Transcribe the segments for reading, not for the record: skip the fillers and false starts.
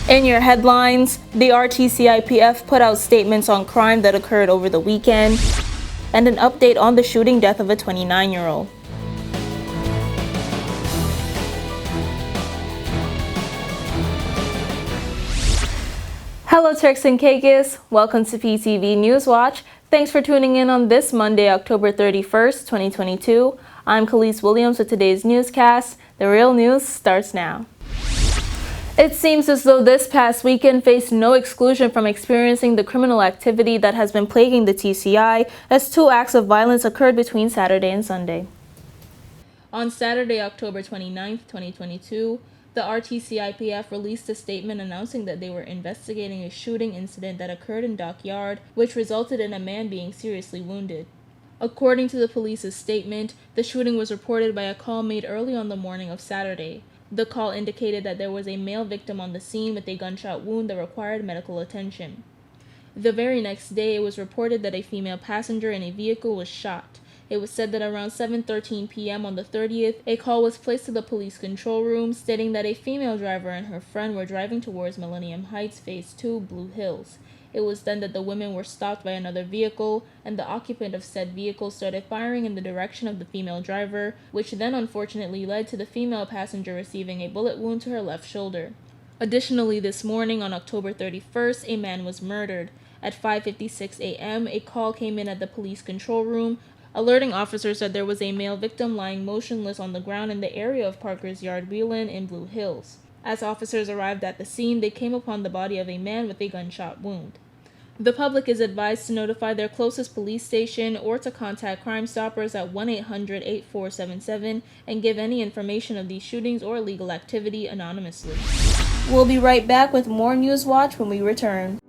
In your headlines, the RTCIPF put out statements on crime that occurred over the weekend and an update on the shooting death of a 29-year-old. Hello Turks and Caicos, welcome to PTV Newswatch. Thanks for tuning in on this Monday, October 31st, 2022. I'm Khalees Williams with today's newscast. The real news starts now. It seems as though this past weekend faced no exclusion from experiencing the criminal activity that has been plaguing the TCI, as two acts of violence occurred between Saturday and Sunday. On Saturday, October 29th, 2022, the RTCIPF released a statement announcing that they were investigating a shooting incident that occurred in Dockyard, which resulted in a man being seriously wounded. According to the police's statement, the shooting was reported by a call made early on the morning of Saturday. The call indicated that there was a male victim on the scene with a gunshot wound that required medical attention. The very next day, it was reported that a female passenger in a vehicle was shot. It was said that around 7:13 p.m. on the 30th, a call was placed to the police control room stating that a female driver and her friend were driving towards Millennium Heights Phase 2, Blue Hills. It was then that the women were stopped by another vehicle, and the occupant of said vehicle started firing in the direction of the female driver, which then unfortunately led to the female passenger receiving a bullet wound to her left shoulder. Additionally, this morning on October 31st, a man was murdered. At 5:56 a.m., a call came in at the police control room, alerting officers that there was a male victim lying motionless on the ground in the area of Parker's Yard Whelan in Blue Hills. As officers arrived at the scene, they came upon the body of a man with a gunshot wound. The public is advised to notify their closest police station or to contact Crime Stoppers at 1-800-8477 and give any information of these shootings or illegal activity anonymously. We'll be right back with more Newswatch when we return.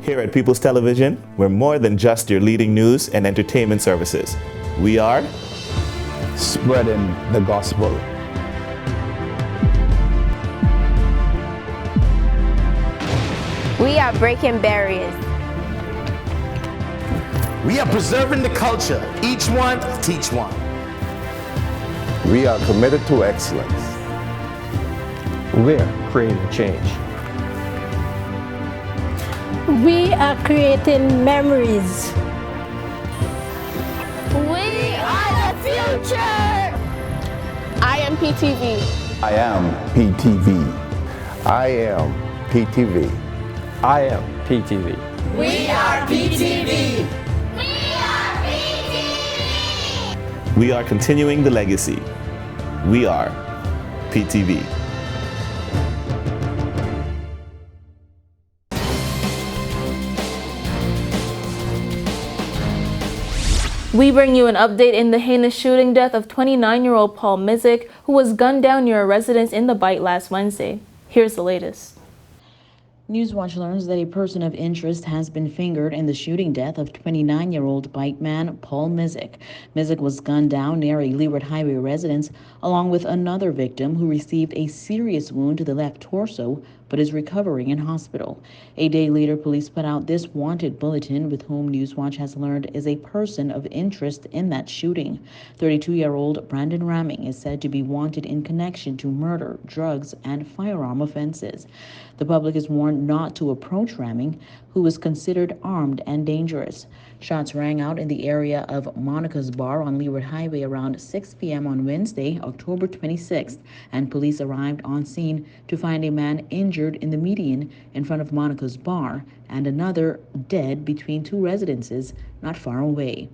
Here at People's Television, we're more than just your leading news and entertainment services. We are spreading the gospel. We are breaking barriers. We are preserving the culture. Each one, teach one. We are committed to excellence. We're creating change. We are creating memories. We are the future. I am PTV. I am PTV. I am PTV. I am PTV. We are PTV. We are continuing the legacy. We are PTV. We bring you an update in the heinous shooting death of 29-year-old Paul Mizik, who was gunned down near a residence in the Bight last Wednesday. Here's the latest. Newswatch learns that a person of interest has been fingered in the shooting death of 29-year-old Bight man Paul Mizik. Mizik was gunned down near a Leeward Highway residence, along with another victim who received a serious wound to the left torso but is recovering in hospital. A day later, police put out this wanted bulletin, with whom Newswatch has learned is a person of interest in that shooting. 32-year-old Brandon Ramming is said to be wanted in connection to murder, drugs, and firearm offenses. The public is warned not to approach Ramming, who is considered armed and dangerous. Shots rang out in the area of Monica's Bar on Leeward Highway around 6 p.m. on Wednesday, October 26th, and police arrived on scene to find a man injured in the median in front of Monica's Bar and another dead between two residences not far away.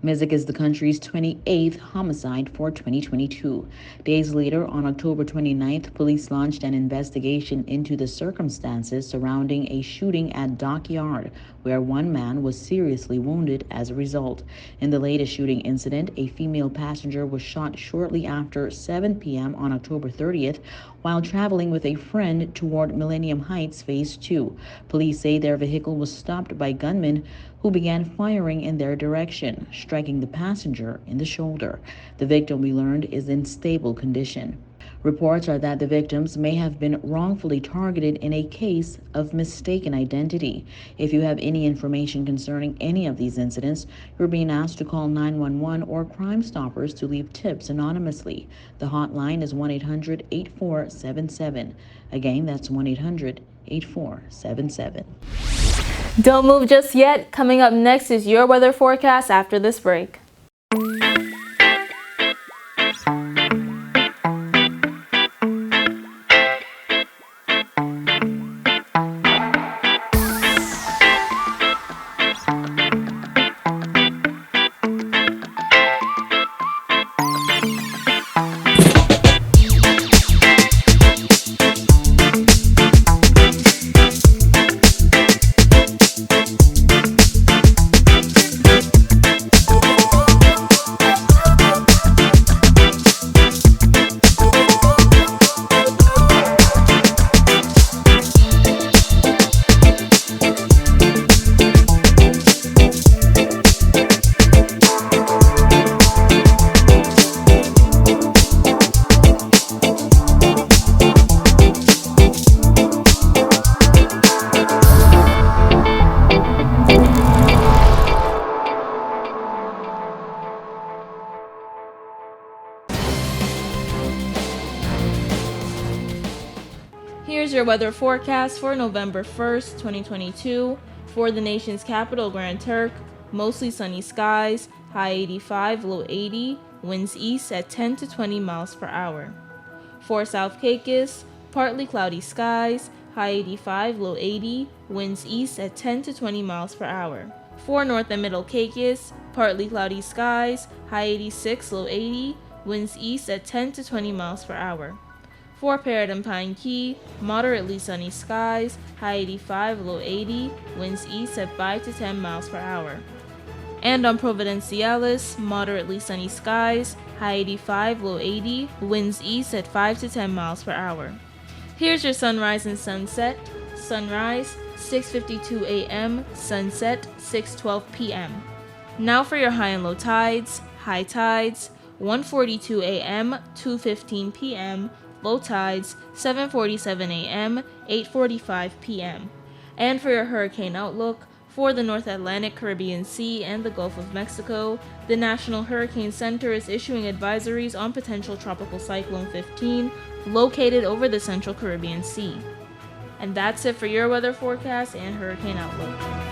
Mizik is the country's 28th homicide for 2022. Days later, on October 29th, police launched an investigation into the circumstances surrounding a shooting at Dockyard, where one man was seriously wounded as a result. In the latest shooting incident, a female passenger was shot shortly after 7 p.m. on October 30th while traveling with a friend toward Millennium Heights Phase 2. Police say their vehicle was stopped by gunmen who began firing in their direction, striking the passenger in the shoulder. The victim, we learned, is in stable condition. Reports are that the victims may have been wrongfully targeted in a case of mistaken identity. If you have any information concerning any of these incidents, you're being asked to call 911 or Crime Stoppers to leave tips anonymously. The hotline is 1-800-8477. Again, that's 1-800-8477. Don't move just yet. Coming up next is your weather forecast after this break. Here's your weather forecast for November 1st, 2022. For the nation's capital, Grand Turk, mostly sunny skies, high 85, low 80, winds east at 10 to 20 miles per hour. For South Caicos, partly cloudy skies, high 85, low 80, winds east at 10 to 20 miles per hour. For North and Middle Caicos, partly cloudy skies, high 86, low 80, winds east at 10 to 20 miles per hour. For Parrot and Pine Key, moderately sunny skies, high 85, low 80, winds east at 5 to 10 miles per hour. And on Providenciales, moderately sunny skies, high 85, low 80, winds east at 5 to 10 miles per hour. Here's your sunrise and sunset. Sunrise, 6:52 a.m., sunset, 6:12 p.m. Now for your high and low tides. High tides, 1:42 a.m., 2:15 p.m., low tides, 7:47 a.m., 8:45 p.m. And for your hurricane outlook, for the North Atlantic, Caribbean Sea, and the Gulf of Mexico, the National Hurricane Center is issuing advisories on potential Tropical Cyclone 15 located over the Central Caribbean Sea. And that's it for your weather forecast and hurricane outlook.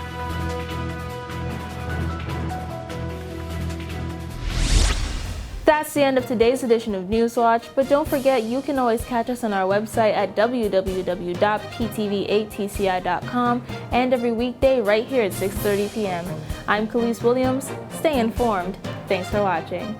That's the end of today's edition of Newswatch, but don't forget you can always catch us on our website at www.ptv8tci.com and every weekday right here at 6:30 p.m. I'm Khalees Williams. Stay informed. Thanks for watching.